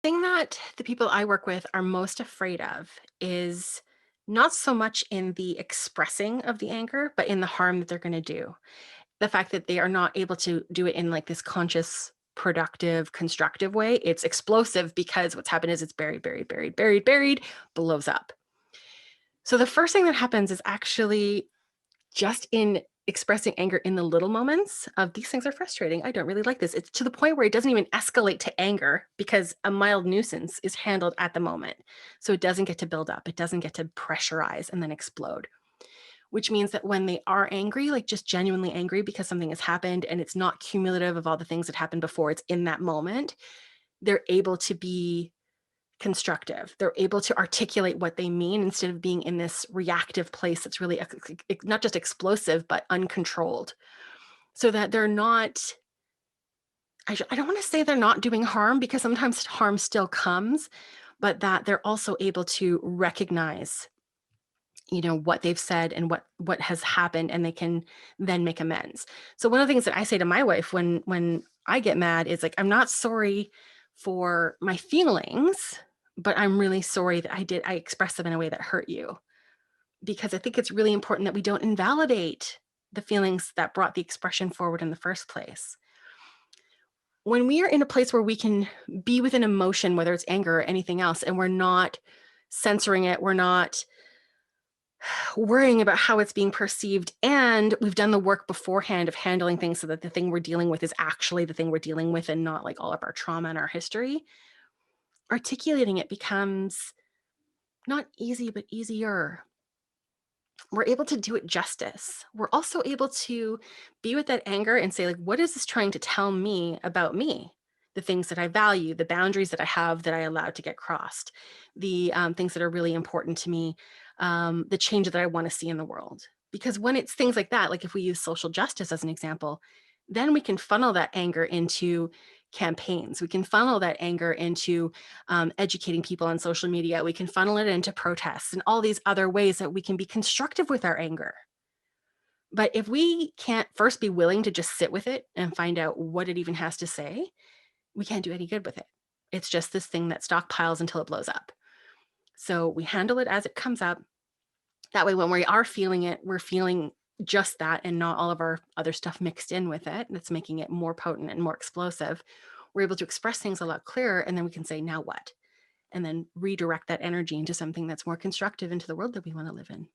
Thing that the people I work with are most afraid of is not so much in the expressing of the anger, but in the harm that they're going to do. The fact that they are not able to do it in like this conscious, productive, constructive way. It's explosive because what's happened is it's buried, buried, buried, buried, buried, blows up. So the first thing that happens is actually just in expressing anger in the little moments of these things are frustrating. I don't really like this. It's to the point where it doesn't even escalate to anger because a mild nuisance is handled at the moment. So it doesn't get to build up. It doesn't get to pressurize and then explode, which means that when they are angry, like just genuinely angry because something has happened and it's not cumulative of all the things that happened before, it's in that moment, they're able to be constructive. They're able to articulate what they mean instead of being in this reactive place that's really not just explosive, but uncontrolled. So that they're not, I don't want to say they're not doing harm because sometimes harm still comes, but that they're also able to recognize, what they've said and what has happened, and they can then make amends. So one of the things that I say to my wife when I get mad is like, I'm not sorry for my feelings, but I'm really sorry that I expressed them in a way that hurt you, because I think it's really important that we don't invalidate the feelings that brought the expression forward in the first place. When we are in a place where we can be with an emotion, whether it's anger or anything else, and we're not censoring it, we're not worrying about how it's being perceived, and we've done the work beforehand of handling things so that the thing we're dealing with is actually the thing we're dealing with and not like all of our trauma and our history, articulating it becomes not easy, but easier. We're able to do it justice. We're also able to be with that anger and say, like, what is this trying to tell me about me? The things that I value, the boundaries that I have that I allowed to get crossed, the things that are really important to me, the change that I want to see in the world. Because when it's things like that, like if we use social justice as an example, then we can funnel that anger into campaigns. We can funnel that anger into educating people on social media. We can funnel it into protests and all these other ways that we can be constructive with our anger. But if we can't first be willing to just sit with it and find out what it even has to say, we can't do any good with it. It's just this thing that stockpiles until it blows up. So we handle it as it comes up. That way, when we are feeling it, we're feeling just that and not all of our other stuff mixed in with it. That's making it more potent and more explosive. We're able to express things a lot clearer. And then we can say, now what? And then redirect that energy into something that's more constructive into the world that we want to live in.